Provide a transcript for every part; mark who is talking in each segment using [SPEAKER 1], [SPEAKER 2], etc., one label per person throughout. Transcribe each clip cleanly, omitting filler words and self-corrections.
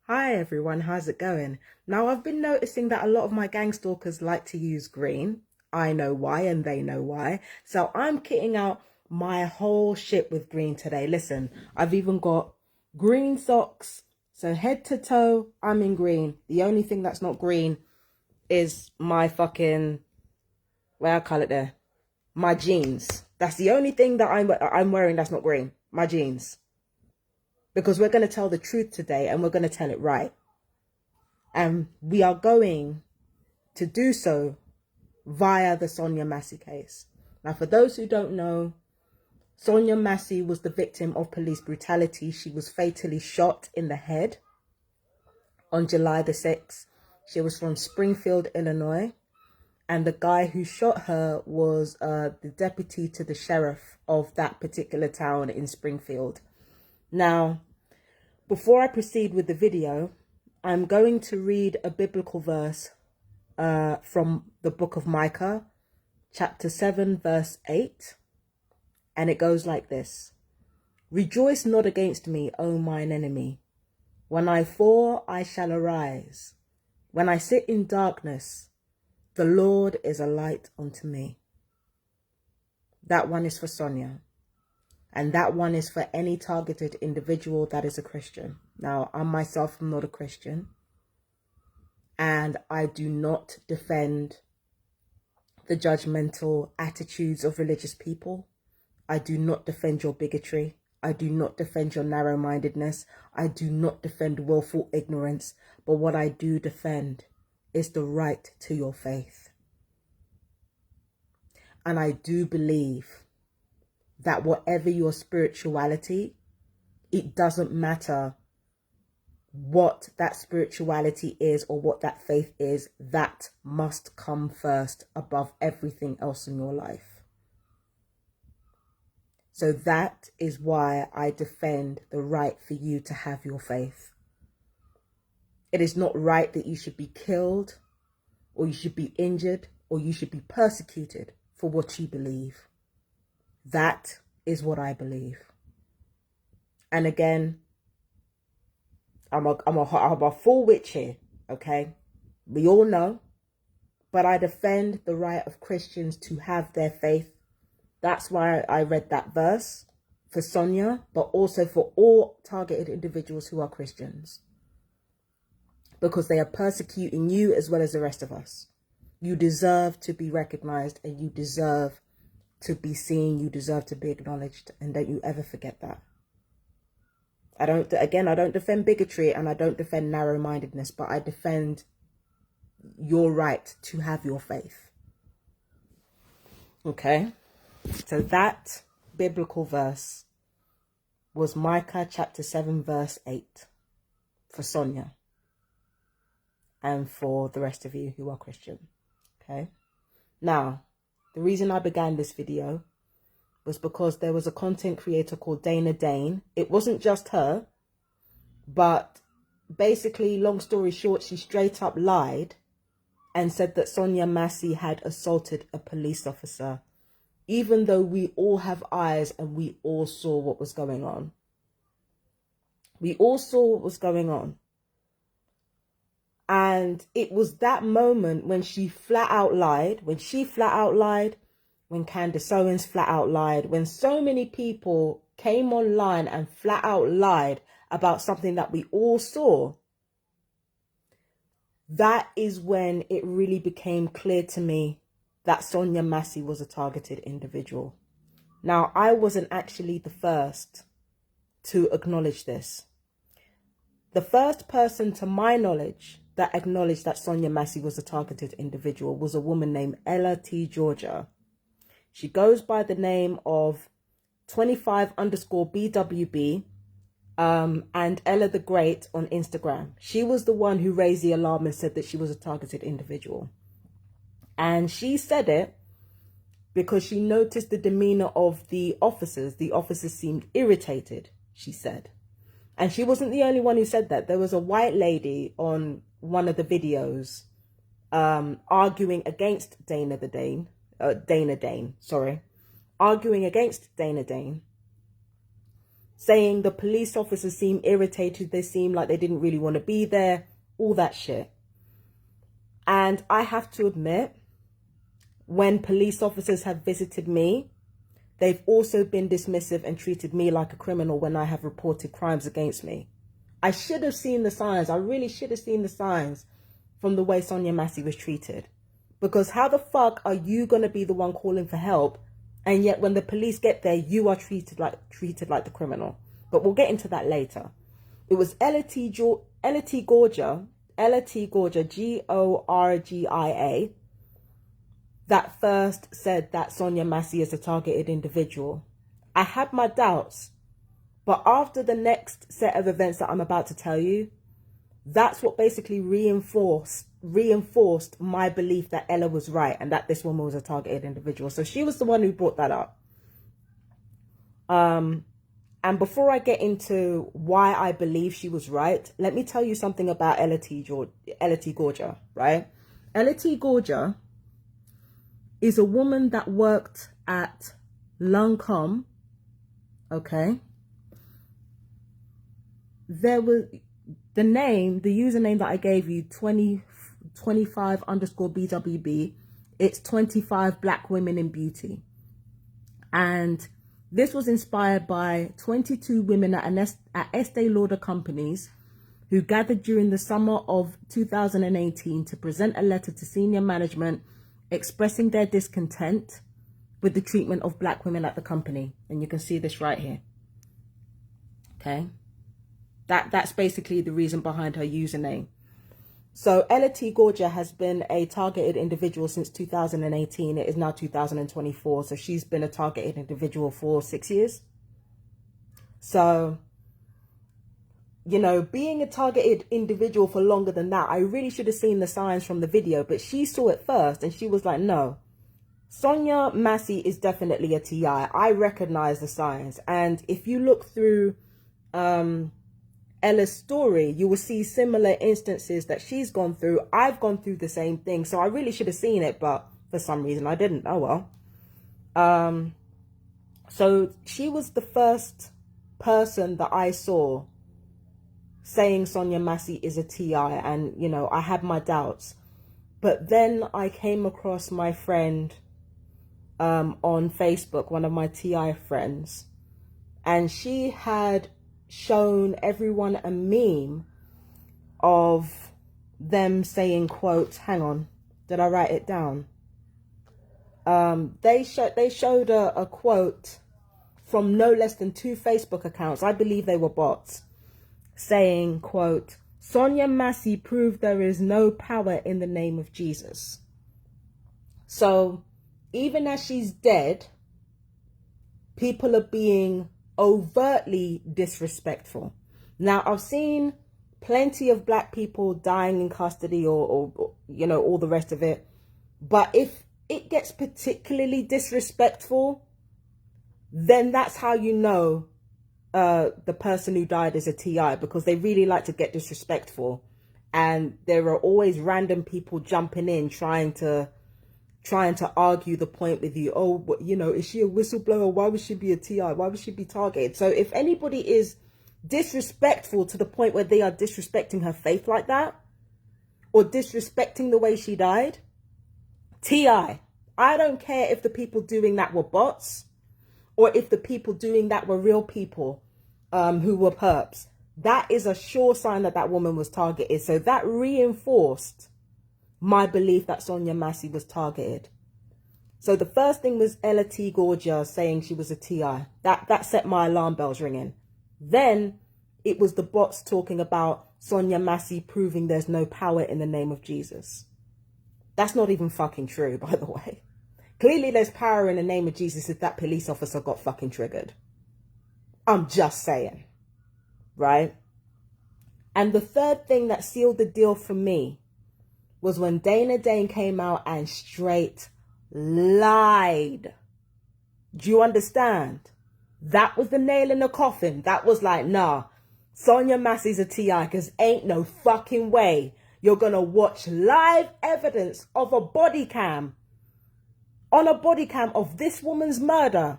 [SPEAKER 1] Hi everyone, how's it going? Now I've been noticing that a lot of my gang stalkers like to use green. I know why and they know why. So I'm kitting out my whole shit with green today. Listen, I've even got green socks. So head to toe, I'm in green. The only thing that's not green is my fucking, what I call it there, my jeans. That's the only thing that I'm wearing that's not green, my jeans. Because we're going to tell the truth today and we're going to tell it right. And we are going to do so via the Sonya Massey case. Now, for those who don't know, Sonya Massey was the victim of police brutality. She was fatally shot in the head on July the 6th. She was from Springfield, Illinois. And the guy who shot her was the deputy to the sheriff of that particular town in Springfield. Now, before I proceed with the video, I'm going to read a biblical verse from the book of Micah, chapter 7, verse 8. And it goes like this. Rejoice not against me, O mine enemy. When I fall, I shall arise. When I sit in darkness, the Lord is a light unto me. That one is for Sonya. And that one is for any targeted individual that is a Christian. Now, I myself am not a Christian. And I do not defend the judgmental attitudes of religious people. I do not defend your bigotry. I do not defend your narrow-mindedness. I do not defend willful ignorance. But what I do defend is the right to your faith. And I do believe that whatever your spirituality, it doesn't matter what that spirituality is or what that faith is, that must come first above everything else in your life. So that is why I defend the right for you to have your faith. It is not right that you should be killed or you should be injured or you should be persecuted for what you believe. That is what I believe. And again, I'm a full witch here, okay? We all know. But I defend the right of Christians to have their faith. That's why I read that verse for Sonya, but also for all targeted individuals who are Christians. Because they are persecuting you as well as the rest of us. You deserve to be recognized and you deserve to be seen. You deserve to be acknowledged. And don't you ever forget that. I don't defend bigotry and I don't defend narrow-mindedness, but I defend your right to have your faith. Okay? So that biblical verse was Micah chapter 7, verse 8 for Sonya and for the rest of you who are Christian. Okay? Now, the reason I began this video was because there was a content creator called Dana Dane. It wasn't just her, but basically, long story short, she straight up lied and said that Sonya Massey had assaulted a police officer, even though we all have eyes and we all saw what was going on. We all saw what was going on. And it was that moment when she flat out lied, when Candace Owens flat out lied, when so many people came online and flat out lied about something that we all saw. That is when it really became clear to me that Sonya Massey was a targeted individual. Now, I wasn't actually the first to acknowledge this. The first person to my knowledge that acknowledged that Sonya Massey was a targeted individual was a woman named Ella T. Georgia. She goes by the name of 25_BWB and Ella the Great on Instagram. She was the one who raised the alarm and said that she was a targeted individual. And she said it because she noticed the demeanor of the officers. The officers seemed irritated, she said. And she wasn't the only one who said that. There was a white lady on one of the videos arguing against Dana Dane, arguing against Dana Dane. saying the police officers seem irritated, they seem like they didn't really want to be there, all that shit. And I have to admit, when police officers have visited me, they've also been dismissive and treated me like a criminal when I have reported crimes against me. I should have seen the signs. I really should have seen the signs from the way Sonya Massey was treated. Because how the fuck are you going to be the one calling for help, and yet when the police get there, you are treated like the criminal? But we'll get into that later. It was Ella T. Gorgia, Gorgia, that first said that Sonya Massey is a targeted individual. I had my doubts, but after the next set of events that I'm about to tell you, that's what basically reinforced my belief that Ella was right and that this woman was a targeted individual. So she was the one who brought that up. And before I get into why I believe she was right, let me tell you something about Ella T. Gorgia, right? Ella T. Gorgia is a woman that worked at Lancome, okay? There was the username that I gave you, 25_BWB. It's 25 Black Women in Beauty. And this was inspired by 22 women at Estee Lauder companies who gathered during the summer of 2018 to present a letter to senior management expressing their discontent with the treatment of Black women at the company. And you can see this right here. Okay. That's basically the reason behind her username. So Ella T. Gorgia has been a targeted individual since 2018. It is now 2024. So she's been a targeted individual for 6 years. So, you know, being a targeted individual for longer than that, I really should have seen the signs from the video. But she saw it first and she was like, no, Sonya Massey is definitely a TI. I recognize the signs. And if you look through Ella's story, you will see similar instances that she's gone through. I've gone through the same thing. So I really should have seen it, but for some reason I didn't. Oh well. So she was the first person that I saw saying Sonya Massey is a TI, and you know, I had my doubts. But then I came across my friend on Facebook, one of my TI friends, and she had shown everyone a meme of them saying, quote, hang on, did I write it down? They showed a quote from no less than 2 Facebook accounts. I believe they were bots, saying, quote, Sonya Massey proved there is no power in the name of Jesus. So even as she's dead, people are being overtly disrespectful. Now, I've seen plenty of Black people dying in custody or you know, all the rest of it. But if it gets particularly disrespectful, then that's how you know the person who died is a TI, because they really like to get disrespectful. And there are always random people jumping in trying to argue the point with you. Oh, but, you know, is she a whistleblower? Why would she be a TI? Why would she be targeted? So if anybody is disrespectful to the point where they are disrespecting her faith like that, or disrespecting the way she died, TI. I don't care if the people doing that were bots, or if the people doing that were real people who were perps. That is a sure sign that that woman was targeted. So that reinforced my belief that Sonya Massey was targeted. So the first thing was Ella T. Gorgia saying she was a TI. That set my alarm bells ringing. Then it was the bots talking about Sonya Massey proving there's no power in the name of Jesus. That's not even fucking true, by the way. Clearly there's power in the name of Jesus if that police officer got fucking triggered. I'm just saying. Right? And the third thing that sealed the deal for me was when Dana Dane came out and straight lied. Do you understand? That was the nail in the coffin. That was like, nah, Sonya Massey's a TI, because ain't no fucking way you're going to watch live evidence of a body cam, on a body cam of this woman's murder,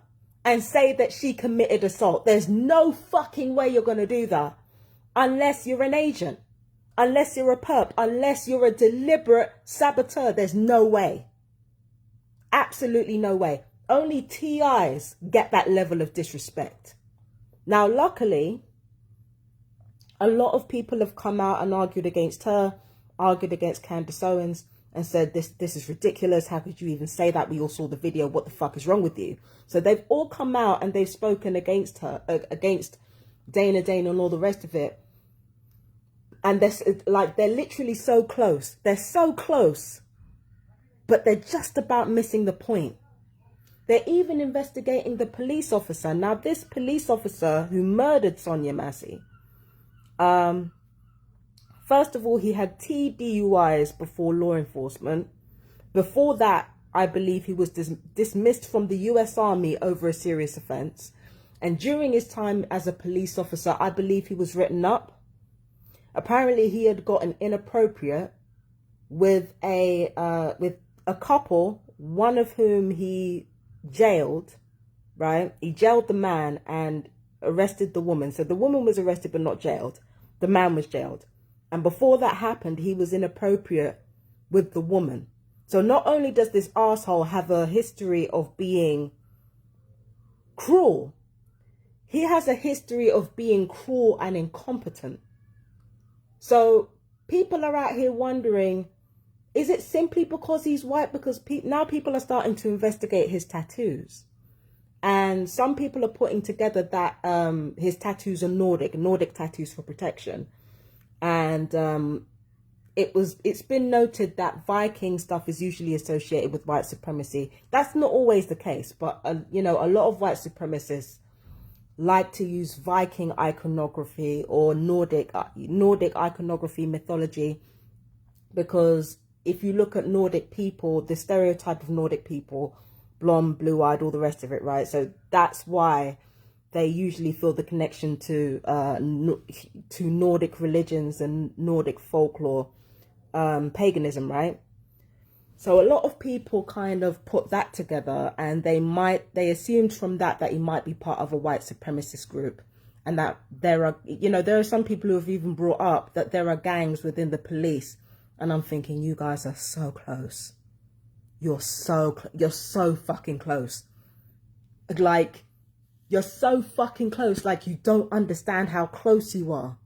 [SPEAKER 1] and say that she committed assault. There's no fucking way you're going to do that unless you're an agent, unless you're a perp, unless you're a deliberate saboteur. There's no way. Absolutely no way. Only TIs get that level of disrespect. Now, luckily, a lot of people have come out and argued against her, argued against Candace Owens, and said, this is ridiculous. How could you even say that? We all saw the video. What the fuck is wrong with you? So they've all come out and they've spoken against her, against Dana and all the rest of it. And they're literally so close. They're so close, but they're just about missing the point. They're even investigating the police officer. Now, this police officer who murdered Sonya Massey, first of all, he had DUIs before law enforcement. Before that, I believe he was dismissed from the US Army over a serious offense. And during his time as a police officer, I believe he was written up. Apparently, he had gotten inappropriate with a couple, one of whom he jailed, right? He jailed the man and arrested the woman. So the woman was arrested but not jailed. The man was jailed. And before that happened, he was inappropriate with the woman. So not only does this asshole have a history of being cruel, he has a history of being cruel and incompetent. So people are out here wondering, is it simply because he's white? Because now people are starting to investigate his tattoos. And some people are putting together that his tattoos are Nordic tattoos for protection. And it's been noted that Viking stuff is usually associated with white supremacy. That's not always the case, but you know, a lot of white supremacists like to use Viking iconography or Nordic iconography mythology, because if you look at Nordic people, the stereotype of Nordic people, blonde, blue-eyed, all the rest of it, right? So that's why they usually feel the connection to Nordic religions and Nordic folklore, paganism, right? So a lot of people kind of put that together, and they assumed from that he might be part of a white supremacist group, and that there are some people who have even brought up that there are gangs within the police. And I'm thinking, you guys are so close. You're so fucking close. Like, you're so fucking close. Like, you don't understand how close you are.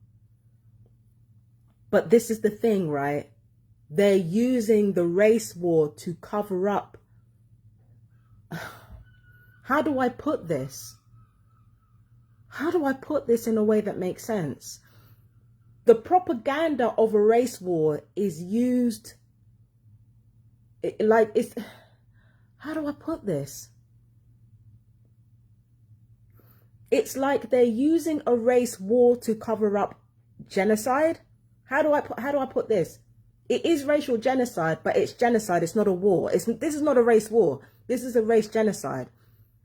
[SPEAKER 1] But this is the thing, right? They're using the race war to cover up. How do I put this? How do I put this in a way that makes sense? The propaganda of a race war is used, how do I put this? It's like they're using a race war to cover up genocide. How do I put this? It is racial genocide, but it's genocide. It's not a war. This is not a race war. This is a race genocide.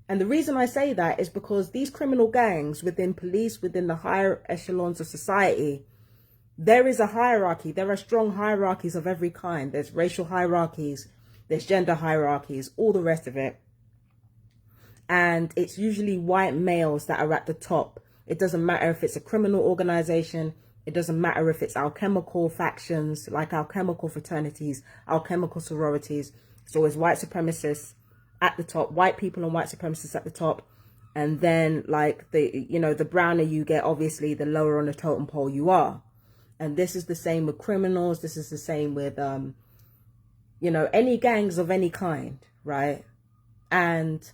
[SPEAKER 1] And the reason I say that is because these criminal gangs within police, within the higher echelons of society, there is a hierarchy. There are strong hierarchies of every kind. There's racial hierarchies, there's gender hierarchies, all the rest of it. And it's usually white males that are at the top. It doesn't matter if it's a criminal organization. It doesn't matter if it's alchemical factions, like alchemical fraternities, alchemical sororities. It's always white supremacists at the top, white people and white supremacists at the top. And then, like, the browner you get, obviously, the lower on the totem pole you are. And this is the same with criminals. This is the same with, any gangs of any kind, right? And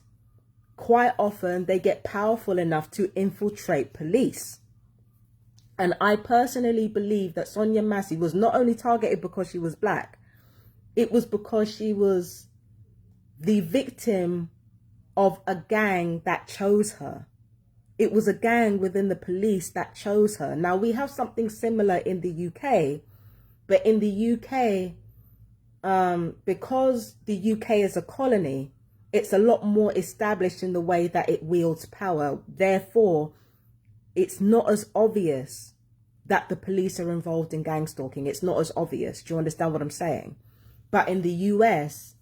[SPEAKER 1] quite often they get powerful enough to infiltrate police. And I personally believe that Sonya Massey was not only targeted because she was black, it was because she was the victim of a gang that chose her. It was a gang within the police that chose her. Now, we have something similar in the UK, but in the UK, because the UK is a colony, it's a lot more established in the way that it wields power. Therefore, it's not as obvious that the police are involved in gang stalking. It's not as obvious. Do you understand what I'm saying? But in the US,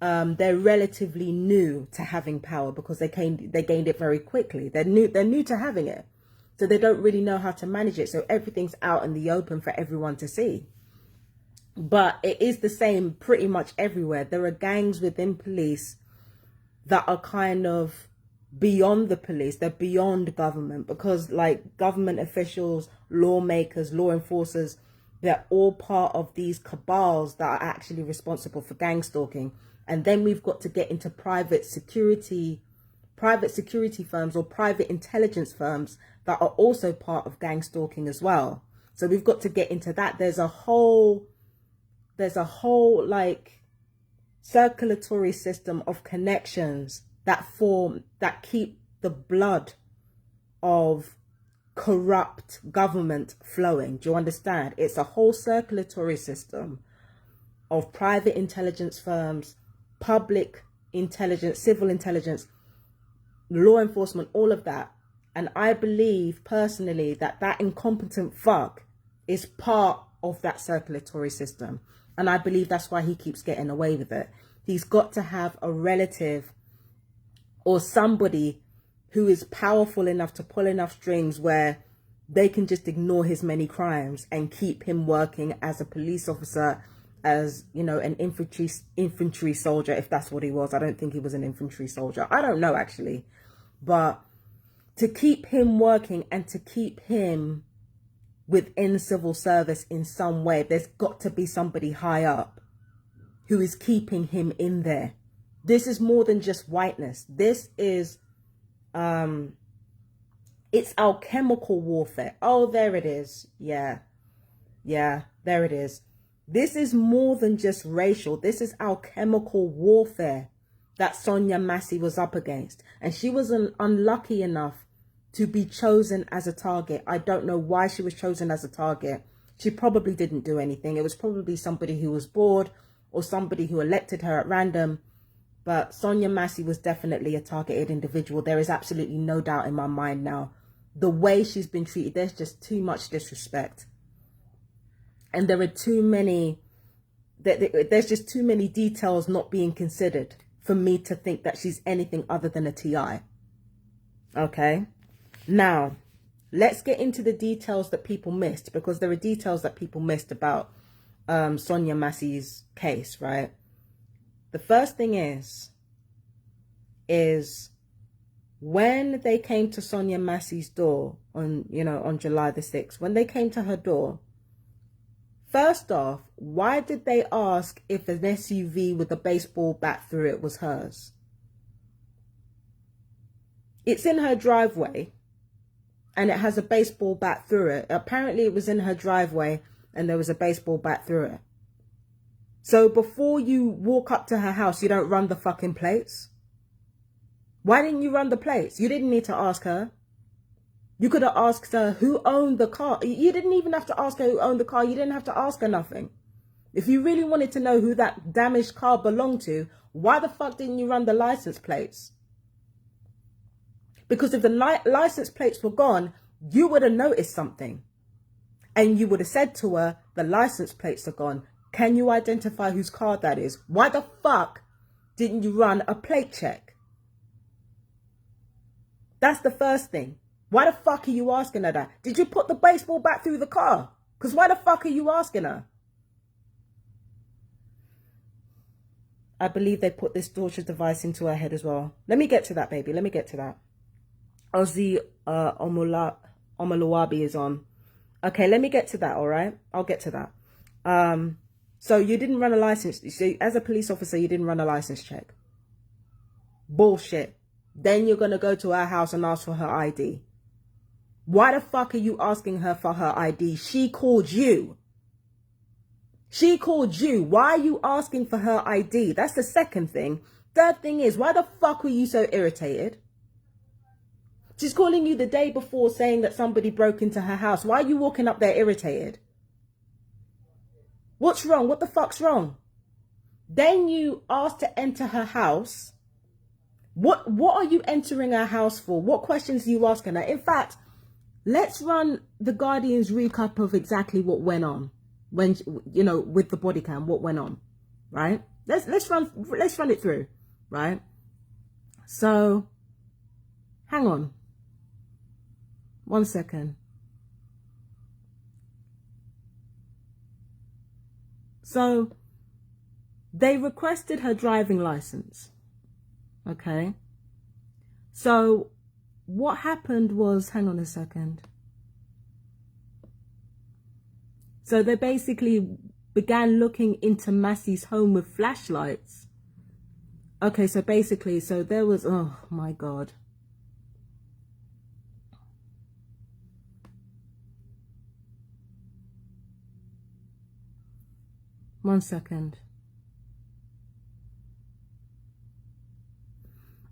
[SPEAKER 1] they're relatively new to having power because they gained it very quickly. They're new to having it. So they don't really know how to manage it. So everything's out in the open for everyone to see. But it is the same pretty much everywhere. There are gangs within police that are kind of beyond the police. They're beyond government, because like government officials, lawmakers, law enforcers, they're all part of these cabals that are actually responsible for gang stalking. And then we've got to get into private security firms or private intelligence firms that are also part of gang stalking as well. So we've got to get into that. There's a whole like circulatory system of connections that keep the blood of corrupt government flowing. Do you understand? It's a whole circulatory system of private intelligence firms, public intelligence, civil intelligence, law enforcement, all of that. And I believe personally that incompetent fuck is part of that circulatory system. And I believe that's why he keeps getting away with it. He's got to have a relative or somebody who is powerful enough to pull enough strings where they can just ignore his many crimes and keep him working as a police officer, as, you know, an infantry soldier, if that's what he was. I don't think he was an infantry soldier. I don't know, actually. But to keep him working and to keep him within civil service in some way, there's got to be somebody high up who is keeping him in there. This is more than just whiteness. This is, it's alchemical warfare. Oh, there it is. Yeah, there it is. This is more than just racial. This is alchemical warfare that Sonya Massey was up against. And she was unlucky enough to be chosen as a target. I don't know why she was chosen as a target. She probably didn't do anything. It was probably somebody who was bored or somebody who elected her at random. But Sonya Massey was definitely a targeted individual. There is absolutely no doubt in my mind now. The way she's been treated, there's just too much disrespect. And there are too many, there's just too many details not being considered for me to think that she's anything other than a TI. Okay? Now, let's get into the details that people missed, because there are details that people missed about Sonya Massey's case, right? The first thing is when they came to Sonya Massey's door on July the 6th, when they came to her door, first off, why did they ask if an SUV with a baseball bat through it was hers? It's in her driveway and it has a baseball bat through it. Apparently it was in her driveway and there was a baseball bat through it. So before you walk up to her house, you don't run the fucking plates. Why didn't you run the plates? You didn't need to ask her. You could have asked her who owned the car. You didn't even have to ask her who owned the car. You didn't have to ask her nothing. If you really wanted to know who that damaged car belonged to, why the fuck didn't you run the license plates? Because if the license plates were gone, you would have noticed something. And you would have said to her, the license plates are gone. Can you identify whose car that is? Why the fuck didn't you run a plate check? That's the first thing. Why the fuck are you asking her that? Did you put the baseball bat through the car? Because why the fuck are you asking her? I believe they put this torture device into her head as well. Let me get to that, baby. Let me get to that. Ozzy Omoluwabi is on. Okay, let me get to that, all right? I'll get to that. So you didn't run a license. So as a police officer, you didn't run a license check. Bullshit. Then you're going to go to her house and ask for her ID. Why the fuck are you asking her for her ID? She called you. She called you. Why are you asking for her ID? That's the second thing. Third thing is, why the fuck were you so irritated? She's calling you the day before saying that somebody broke into her house. Why are you walking up there irritated? What's wrong? What the fuck's wrong? Then you asked to enter her house. What are you entering her house for? What questions are you asking her? In fact, let's run the Guardian's recap of exactly what went on when, with the body cam, what went on, right? Let's run it through, right? So, hang on. 1 second. So, they requested her driving license. Okay. So, what happened was, hang on a second. So, they basically began looking into Massey's home with flashlights. Okay, so basically, so there was, oh my God. One second.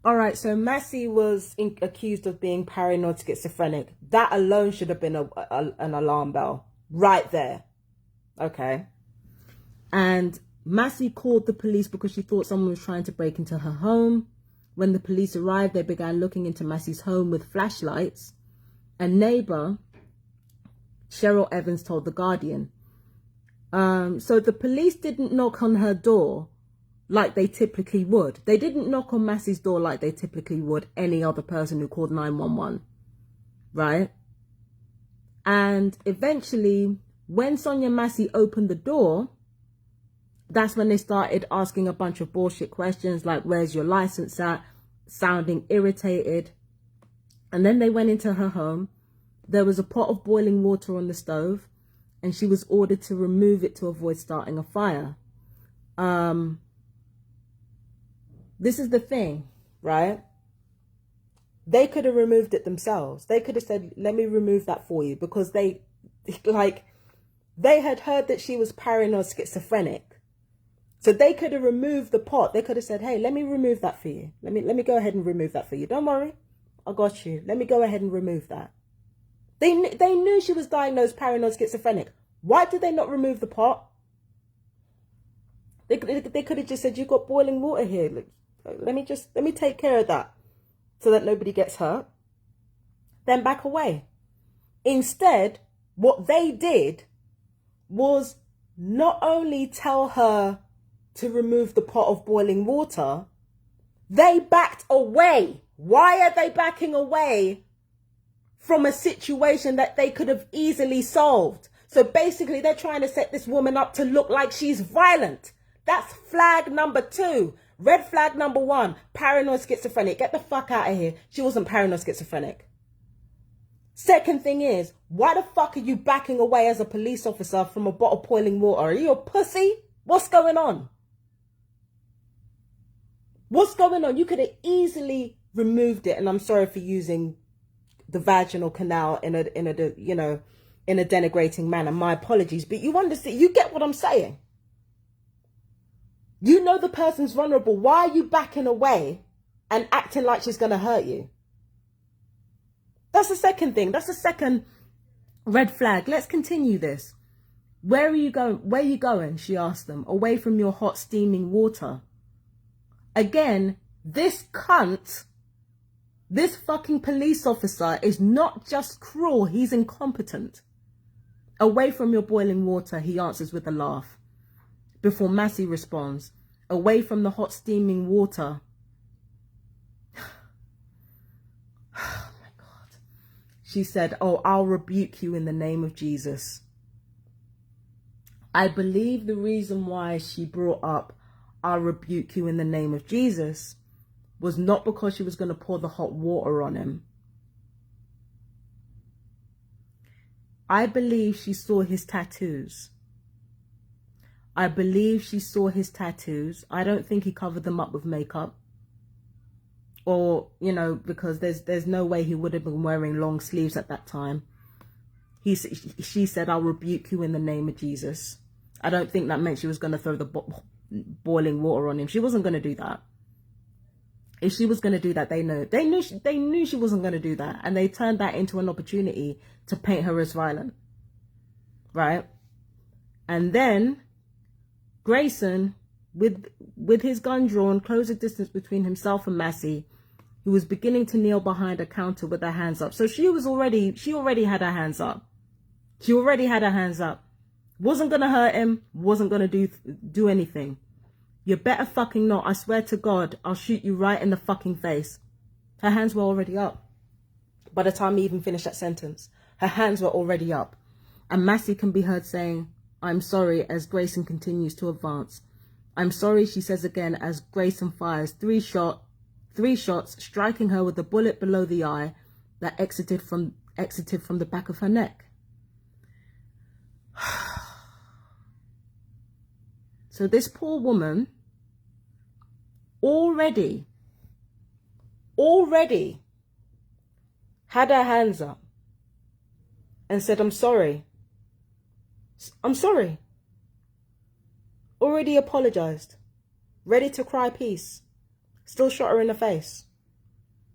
[SPEAKER 1] All right, so Massey was accused of being paranoid schizophrenic. That alone should have been an alarm bell right there. Okay. And Massey called the police because she thought someone was trying to break into her home. When the police arrived, they began looking into Massey's home with flashlights. A neighbor, Cheryl Evans, told The Guardian. So the police didn't knock on her door like they typically would. They didn't knock on Massey's door like they typically would any other person who called 911, right? And eventually, when Sonya Massey opened the door, that's when they started asking a bunch of bullshit questions like, where's your license at? Sounding irritated. And then they went into her home. There was a pot of boiling water on the stove, and she was ordered to remove it to avoid starting a fire. This is the thing, right? They could have removed it themselves. They could have said, let me remove that for you, because they had heard that she was paranoid schizophrenic. So they could have removed the pot. They could have said, hey, let me remove that for you. Let me go ahead and remove that for you. Don't worry. I got you. Let me go ahead and remove that. They knew she was diagnosed paranoid schizophrenic. Why did they not remove the pot? They could have just said, you've got boiling water here. Let me take care of that so that nobody gets hurt. Then back away. Instead, what they did was not only tell her to remove the pot of boiling water, they backed away. Why are they backing away from a situation that they could have easily solved? So basically, they're trying to set this woman up to look like she's violent. That's flag number 2. Red flag number 1, paranoid schizophrenic. Get the fuck out of here. She wasn't paranoid schizophrenic. Second thing is, why the fuck are you backing away as a police officer from a bottle of boiling water? Are you a pussy? What's going on? What's going on? You could have easily removed it. And I'm sorry for using the vaginal canal in a denigrating manner. My apologies, but you understand, you get what I'm saying. You know the person's vulnerable. Why are you backing away and acting like she's going to hurt you? That's the second thing. That's the second red flag. Let's continue this. Where are you going? Where are you going? She asked them. Away from your hot steaming water. Again, this cunt, this fucking police officer is not just cruel. He's incompetent. Away from your boiling water, he answers with a laugh. Before Massey responds, away from the hot steaming water. Oh my God. She said, oh, I'll rebuke you in the name of Jesus. I believe the reason why she brought up, I'll rebuke you in the name of Jesus, was not because she was going to pour the hot water on him. I believe she saw his tattoos. I believe she saw his tattoos. I don't think he covered them up with makeup. Or, because there's no way he would have been wearing long sleeves at that time. She said, I'll rebuke you in the name of Jesus. I don't think that meant she was going to throw the boiling water on him. She wasn't going to do that. If she was going to do that, they knew she wasn't going to do that. And they turned that into an opportunity to paint her as violent. Right? And then Grayson, with his gun drawn, closed the distance between himself and Massey, who was beginning to kneel behind a counter with her hands up. So she already had her hands up. She already had her hands up. Wasn't going to hurt him. Wasn't going to do anything. You better fucking not. I swear to God, I'll shoot you right in the fucking face. Her hands were already up. By the time he even finished that sentence, her hands were already up. And Massey can be heard saying, "I'm sorry," as Grayson continues to advance. "I'm sorry," she says again as Grayson fires three shots, striking her with a bullet below the eye that exited from the back of her neck. So this poor woman already had her hands up and said, "I'm sorry. I'm sorry." Already apologized. Ready to cry peace. Still shot her in the face.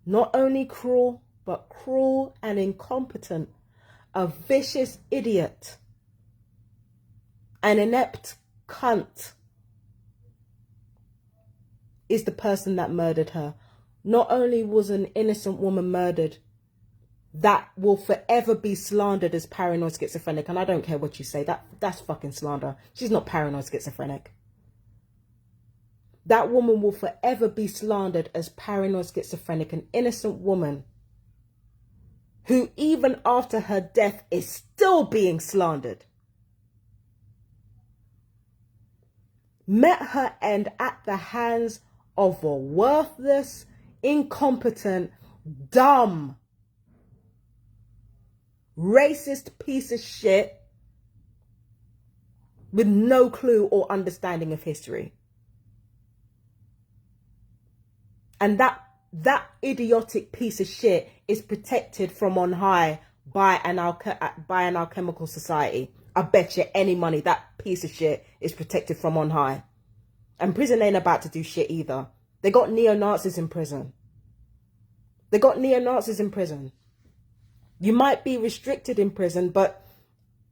[SPEAKER 1] Not only cruel, but cruel and incompetent. A vicious idiot. An inept cunt is the person that murdered her. Not only was an innocent woman murdered, that will forever be slandered as paranoid schizophrenic. And I don't care what you say. That's fucking slander. She's not paranoid schizophrenic. That woman will forever be slandered as paranoid schizophrenic. An innocent woman who even after her death is still being slandered. Met her end at the hands of a worthless, incompetent, dumb, racist piece of shit with no clue or understanding of history. And that idiotic piece of shit is protected from on high by an alchemical society. I bet you any money that piece of shit is protected from on high. And prison ain't about to do shit either. They got neo-Nazis in prison. You might be restricted in prison, but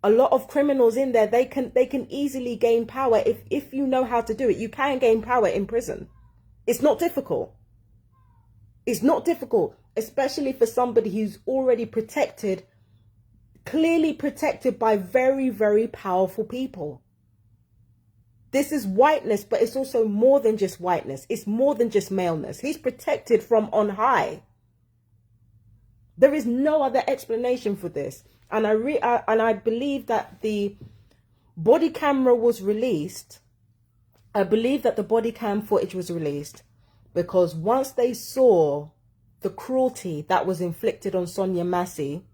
[SPEAKER 1] a lot of criminals in there, they can easily gain power if you know how to do it. You can gain power in prison. It's not difficult. It's not difficult, especially for somebody who's already protected, clearly protected by very, very powerful people. This is whiteness, but it's also more than just whiteness. It's more than just maleness. He's protected from on high. There is no other explanation for this. And I believe that the body camera was released. I believe that the body cam footage was released because once they saw the cruelty that was inflicted on Sonya Massey,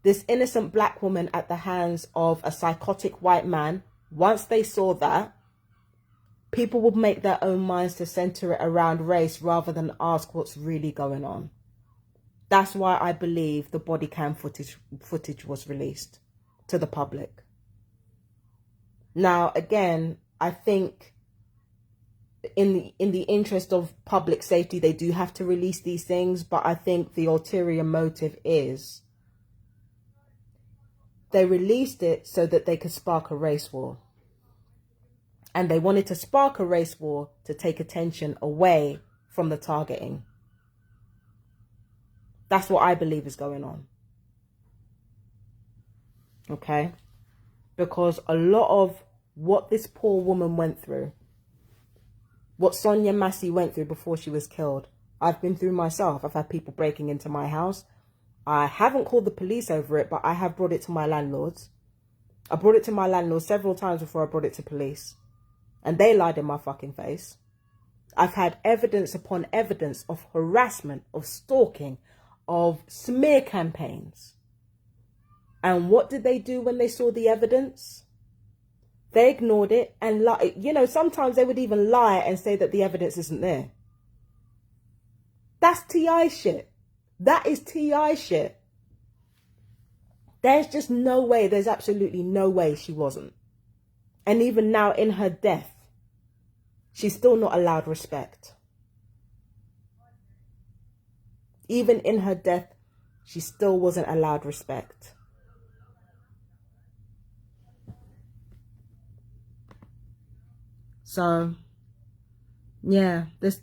[SPEAKER 1] this innocent black woman at the hands of a psychotic white man, once they saw that, people would make their own minds to center it around race rather than ask what's really going on. That's why I believe the body cam footage was released to the public. Now, again, I think in the interest of public safety, they do have to release these things. But I think the ulterior motive is they released it so that they could spark a race war. And they wanted to spark a race war to take attention away from the targeting. That's what I believe is going on. Okay? Because a lot of what this poor woman went through, what Sonya Massey went through before she was killed, I've been through myself. I've had people breaking into my house. I haven't called the police over it, but I have brought it to my landlords. I brought it to my landlord several times before I brought it to police. And they lied in my fucking face. I've had evidence upon evidence of harassment, of stalking, of smear campaigns. And what did they do when they saw the evidence? They ignored it and lie. You know, sometimes they would even lie and say that the evidence isn't there. That's TI shit. That is TI shit. There's just no way. There's absolutely no way she wasn't. And even now in her death, she's still not allowed respect. Even in her death, she still wasn't allowed respect. So, yeah, this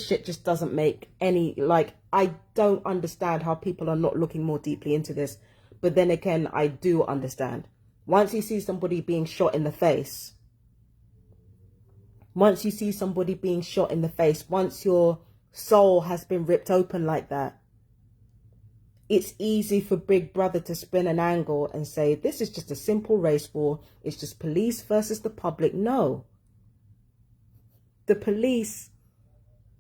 [SPEAKER 1] shit just doesn't make any, like, I don't understand how people are not looking more deeply into this. But then again, I do understand. Once you see somebody being shot in the face, Once you see somebody being shot in the face, once your soul has been ripped open like that, it's easy for Big Brother to spin an angle and say, this is just a simple race war. It's just police versus the public. No. The police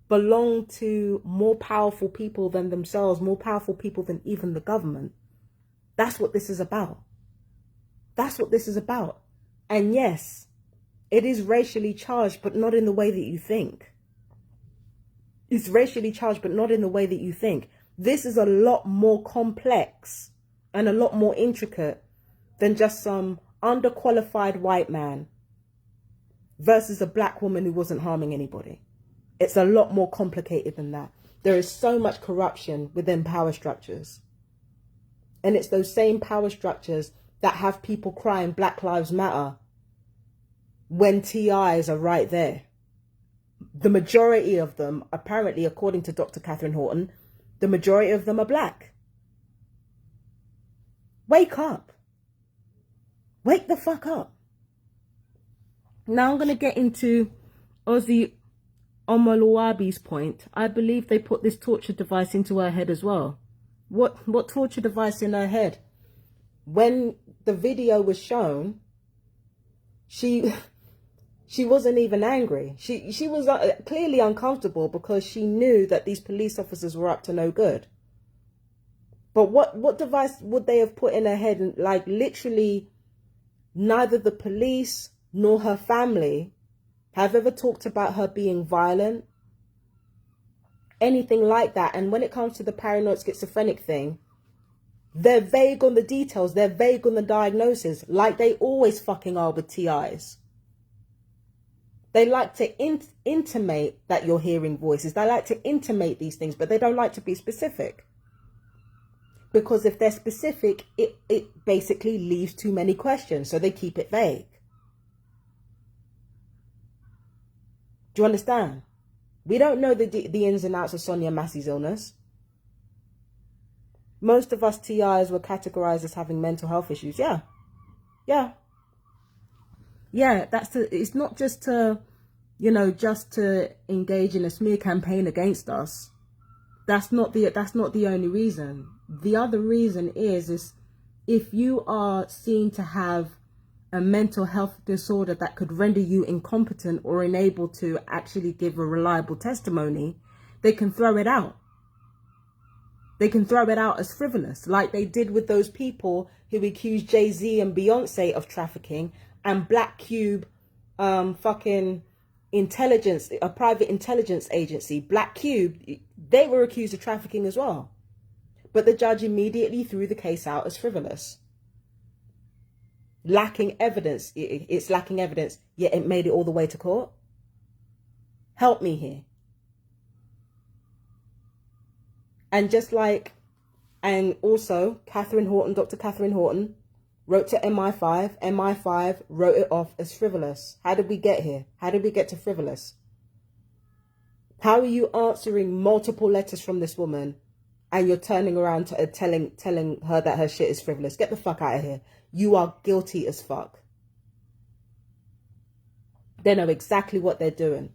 [SPEAKER 1] belong to more powerful people than themselves, more powerful people than even the government. That's what this is about. That's what this is about. And yes, it is racially charged, but not in the way that you think. It's racially charged, but not in the way that you think. This is a lot more complex and a lot more intricate than just some underqualified white man versus a black woman who wasn't harming anybody. It's a lot more complicated than that. There is so much corruption within power structures. And it's those same power structures that have people crying Black Lives Matter when TIs are right there. The majority of them, apparently, according to Dr. Catherine Horton, the majority of them are black. Wake up. Wake the fuck up. Now I'm going to get into Ozzy Omoluabi's point. I believe they put this torture device into her head as well. What torture device in her head? When the video was shown, she wasn't even angry. She was clearly uncomfortable because she knew that these police officers were up to no good. But what device would they have put in her head? And like literally neither the police nor her family have ever talked about her being violent, anything like that. And when it comes to the paranoid schizophrenic thing, they're vague on the details. They're vague on the diagnosis, like they always fucking are with TIs. They like to intimate that you're hearing voices. They like to intimate these things, but they don't like to be specific. Because if they're specific, it basically leaves too many questions. So they keep it vague. Do you understand? We don't know the ins and outs of Sonya Massey's illness. Most of us TIs were categorized as having mental health issues. Yeah. It's not just to, just to engage in a smear campaign against us. That's not the only reason. The other reason is if you are seen to have a mental health disorder that could render you incompetent or unable to actually give a reliable testimony, they can throw it out. They can throw it out as frivolous, like they did with those people who accused Jay-Z and Beyonce of trafficking, and Black Cube, fucking intelligence, a private intelligence agency, Black Cube, they were accused of trafficking as well. But the judge immediately threw the case out as frivolous. Lacking evidence. It's lacking evidence, yet it made it all the way to court. Help me here. And and also Catherine Horton, Dr. Catherine Horton, wrote to MI5. MI5 wrote it off as frivolous. How did we get here? How did we get to frivolous? How are you answering multiple letters from this woman and you're turning around to telling her that her shit is frivolous? Get the fuck out of here. You are guilty as fuck. They know exactly what they're doing.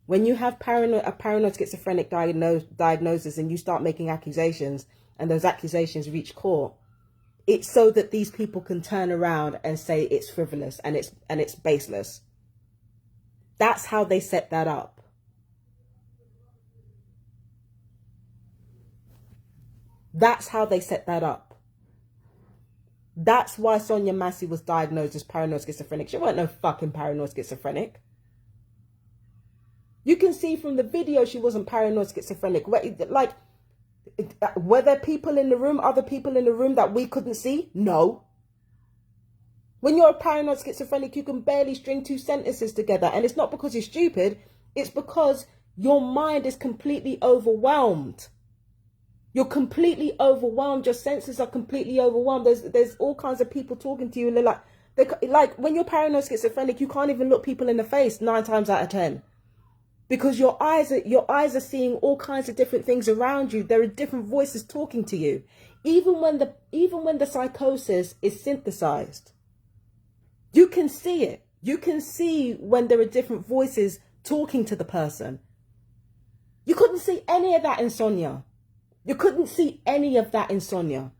[SPEAKER 1] When you have a paranoid schizophrenic diagnosis and you start making accusations and those accusations reach court, it's so that these people can turn around and say it's frivolous and it's baseless. That's how they set that up. That's how they set that up. That's why Sonya Massey was diagnosed as paranoid schizophrenic. She wasn't no fucking paranoid schizophrenic. You can see from the video she wasn't paranoid schizophrenic. Like, were there people in the room, other people in the room that we couldn't see? No. When you're a paranoid schizophrenic, you can barely string two sentences together. And it's not because you're stupid. It's because your mind is completely overwhelmed. You're completely overwhelmed. Your senses are completely overwhelmed. There's all kinds of people talking to you. And they're like when you're paranoid schizophrenic, you can't even look people in the face 9 times out of 10. Because your eyes are seeing all kinds of different things around you. There are different voices talking to you. Even when the psychosis is synthesized. You can see it. You can see when there are different voices talking to the person. You couldn't see any of that in Sonya. You couldn't see any of that in Sonya.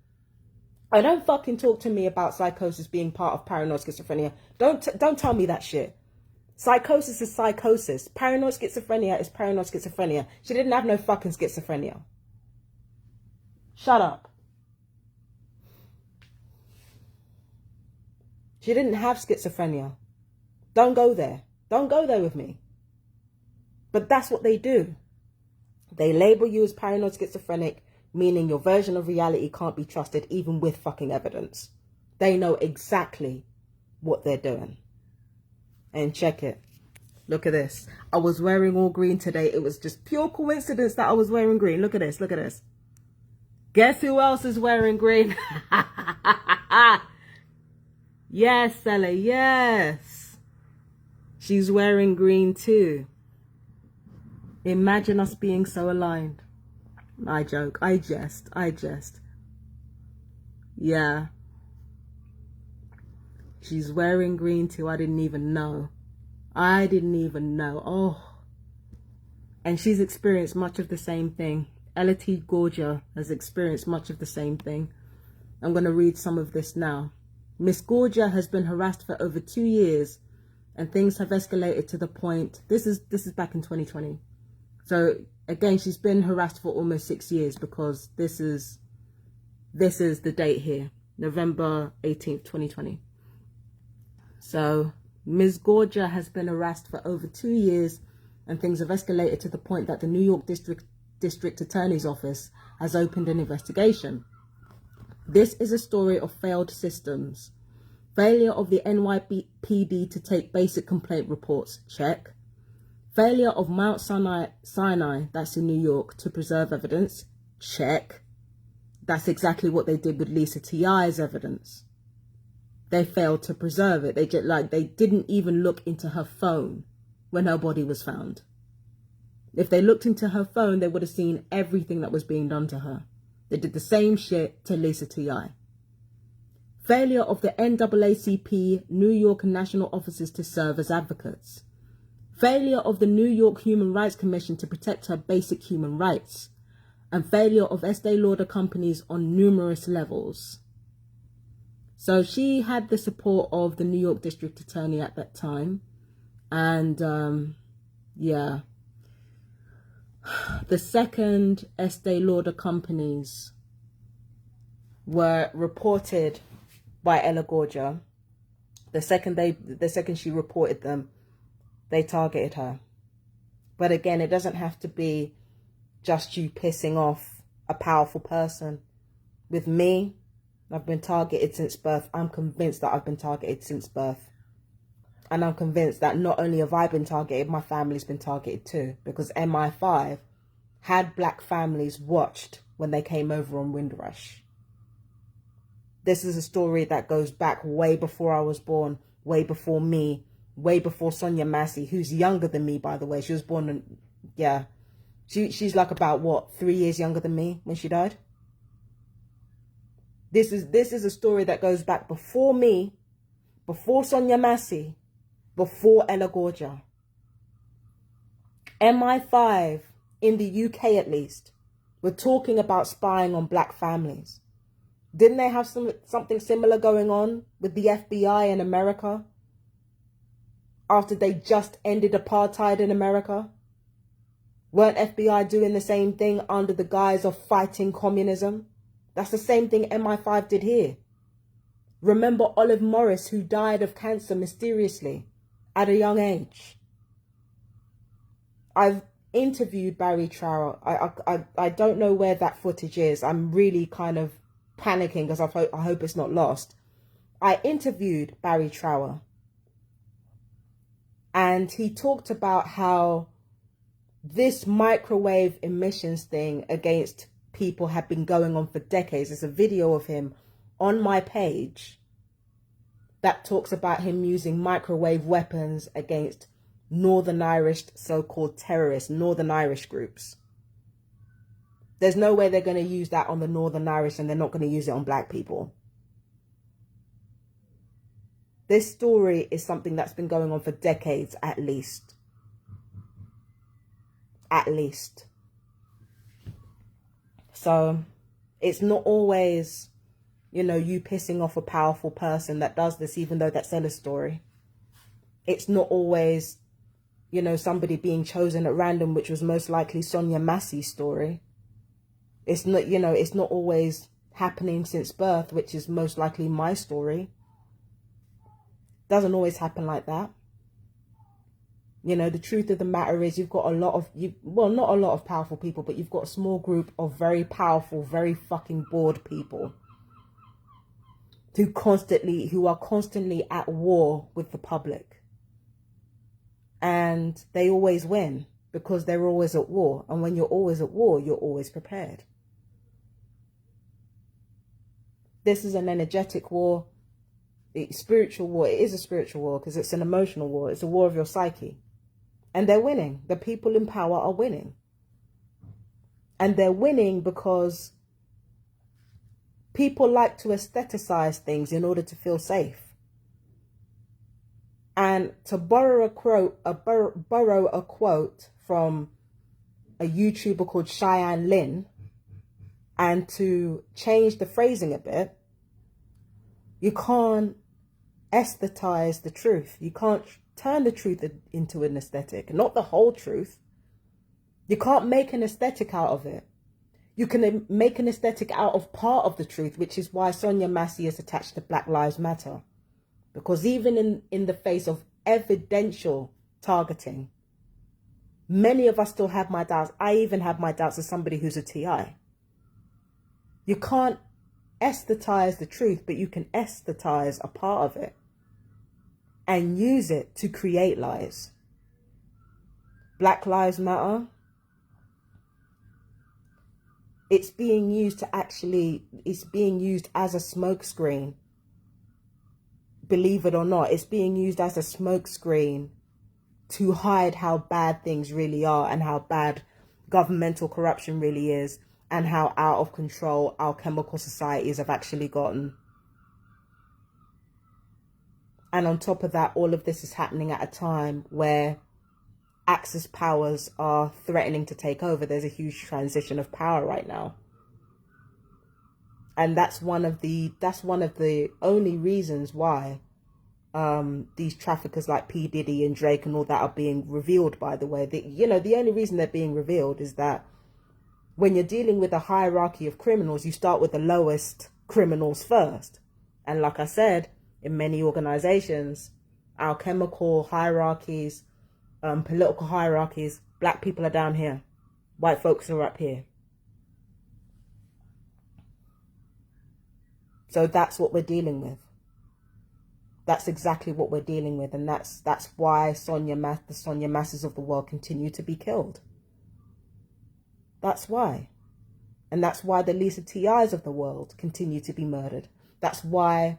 [SPEAKER 1] I don't fucking talk to me about psychosis being part of paranoid schizophrenia. Don't tell me that shit. Psychosis is psychosis. Paranoid schizophrenia is paranoid schizophrenia. She didn't have no fucking schizophrenia. Shut up. She didn't have schizophrenia. Don't go there. Don't go there with me. But that's what they do. They label you as paranoid schizophrenic, meaning your version of reality can't be trusted even with fucking evidence. They know exactly what they're doing. And check it. Look at this. I was wearing all green today. It was just pure coincidence that I was wearing green. Look at this. Look at this. Guess who else is wearing green? Yes, Stella. Yes. She's wearing green too. Imagine us being so aligned. I joke. I jest. Yeah. She's wearing green too. I didn't even know. Oh. And she's experienced much of the same thing. Ella T. Gorgia has experienced much of the same thing. I'm going to read some of this now. Miss Gorgia has been harassed for over 2 years, and things have escalated to the point. This is back in 2020. So again, she's been harassed for almost 6 years, because this is the date here, November 18th, 2020. So Ms. Gorgia has been harassed for over 2 years, and things have escalated to the point that the New York District Attorney's Office has opened an investigation. This is a story of failed systems. Failure of the NYPD to take basic complaint reports, check. Failure of Mount Sinai, that's in New York, to preserve evidence, check. That's exactly what they did with Lisa T.I.'s evidence. They failed to preserve it. They didn't even look into her phone when her body was found. If they looked into her phone, they would have seen everything that was being done to her. They did the same shit to Lisa T.I. Failure of the NAACP New York national offices to serve as advocates. Failure of the New York Human Rights Commission to protect her basic human rights. And failure of Estee Lauder companies on numerous levels. So she had the support of the New York District Attorney at that time. And yeah. The second Estee Lauder companies were reported by Ella Gorgia. The second she reported them, they targeted her. But again, it doesn't have to be just you pissing off a powerful person. With me, I've been targeted since birth. I'm convinced that I've been targeted since birth. And I'm convinced that not only have I been targeted, my family's been targeted too. Because MI5 had black families watched when they came over on Windrush. This is a story that goes back way before I was born, way before me, way before Sonya Massey, who's younger than me, by the way. She was born in, yeah. She's like about, what, 3 years younger than me when she died? This is a story that goes back before me, before Sonya Massey, before Ella Gorgia. MI5, in the UK at least, were talking about spying on black families. Didn't they have something similar going on with the FBI in America? After they just ended apartheid in America? Weren't FBI doing the same thing under the guise of fighting communism? That's the same thing MI5 did here. Remember Olive Morris, who died of cancer mysteriously at a young age? I've interviewed Barry Trower. I don't know where that footage is. I'm really kind of panicking because I hope it's not lost. I interviewed Barry Trower, and he talked about how this microwave emissions thing against people had been going on for decades. There's a video of him on my page that talks about him using microwave weapons against Northern Irish so-called terrorists, Northern Irish groups. There's no way they're going to use that on the Northern Irish, and they're not going to use it on black people. This story is something that's been going on for decades, at least. At least. So it's not always, you know, you pissing off a powerful person that does this, even though that's Ella's story. It's not always, you know, somebody being chosen at random, which was most likely Sonya Massey's story. It's not, you know, it's not always happening since birth, which is most likely my story. Doesn't always happen like that. You know, the truth of the matter is you've got a lot of, well, not a lot of powerful people, but you've got a small group of very powerful, very fucking bored people who are constantly at war with the public. And they always win because they're always at war. And when you're always at war, you're always prepared. This is an energetic war. It's spiritual war. It is a spiritual war because it's an emotional war. It's a war of your psyche. And they're winning. The people in power are winning. And they're winning because people like to aestheticize things in order to feel safe. And to borrow a quote from a YouTuber called Cheyenne Lynn, and to change the phrasing a bit, you can't aesthetize the truth. You can't turn the truth into an aesthetic, not the whole truth. You can't make an aesthetic out of it. You can make an aesthetic out of part of the truth, which is why Sonya Massey is attached to Black Lives Matter. Because even in the face of evidential targeting, many of us still have my doubts. I even have my doubts as somebody who's a TI. You can't aesthetize the truth, but you can aesthetize a part of it and use it to create lies. Black Lives Matter. It's being used as a smokescreen. Believe it or not, it's being used as a smokescreen to hide how bad things really are and how bad governmental corruption really is and how out of control our chemical societies have actually gotten. And on top of that, all of this is happening at a time where Axis powers are threatening to take over. There's a huge transition of power right now. And that's one of the only reasons why these traffickers like P. Diddy and Drake and all that are being revealed, by the way. The only reason they're being revealed is that when you're dealing with a hierarchy of criminals, you start with the lowest criminals first. And like I said, in many organizations, our chemical hierarchies, political hierarchies, black people are down here. White folks are up here. So that's what we're dealing with. That's exactly what we're dealing with. And that's why the Sonya Masses of the world continue to be killed. That's why. And that's why the Lisa T.I.'s of the world continue to be murdered. That's why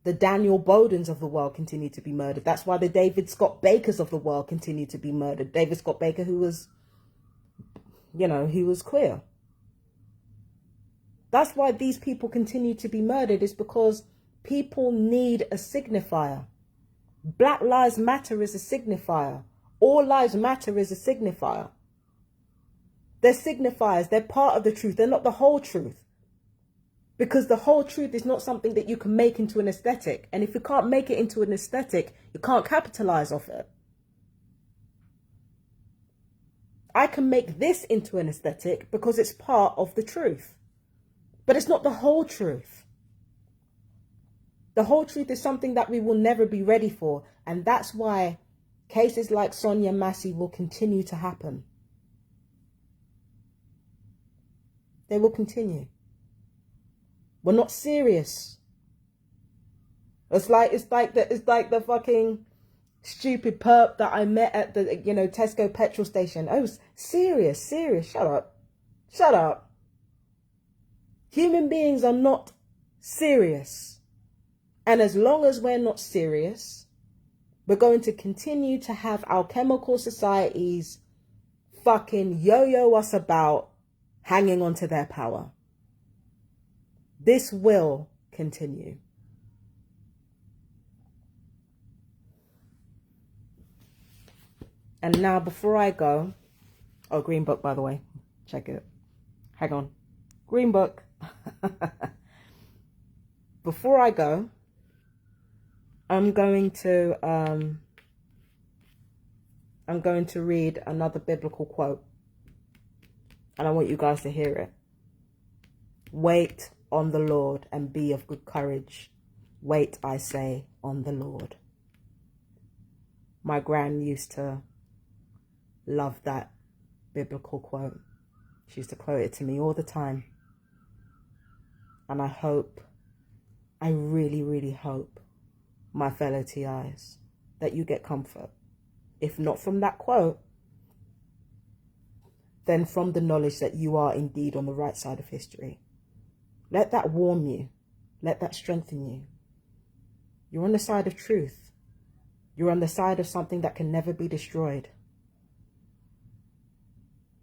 [SPEAKER 1] the Daniel Bowdens of the world continue to be murdered. That's why the David Scott Bakers of the world continue to be murdered. David Scott Baker, who was, he was queer. That's why these people continue to be murdered, is because people need a signifier. Black Lives Matter is a signifier. All lives matter is a signifier. They're signifiers. They're part of the truth. They're not the whole truth. Because the whole truth is not something that you can make into an aesthetic. And if you can't make it into an aesthetic, you can't capitalize off it. I can make this into an aesthetic because it's part of the truth. But it's not the whole truth. The whole truth is something that we will never be ready for. And that's why cases like Sonya Massey will continue to happen. They will continue. We're not serious. It's like the fucking stupid perp that I met at the Tesco petrol station. Oh, serious. Shut up. Human beings are not serious. And as long as we're not serious, we're going to continue to have our chemical societies fucking yo-yo us about, hanging on to their power. This will continue. And now before I go, oh, green book, by the way, check it. Hang on. Green book. Before I go, I'm going to read another biblical quote, and I want you guys to hear it. Wait on the Lord and be of good courage. Wait, I say, on the Lord. My gran used to love that biblical quote. She used to quote it to me all the time. And I really, really hope, my fellow TIs, that you get comfort. If not from that quote, then from the knowledge that you are indeed on the right side of history. Let that warm you. Let that strengthen you. You're on the side of truth. You're on the side of something that can never be destroyed.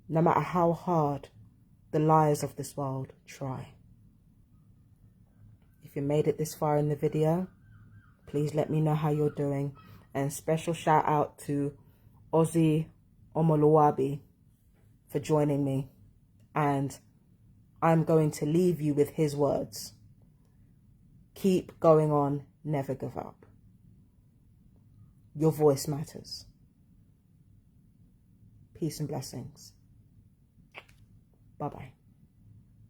[SPEAKER 1] No matter how hard the liars of this world try. If you made it this far in the video, please let me know how you're doing. And special shout out to Ozzy Omoluwabi for joining me. And I'm going to leave you with his words. Keep going on, never give up. Your voice matters. Peace and blessings. Bye-bye.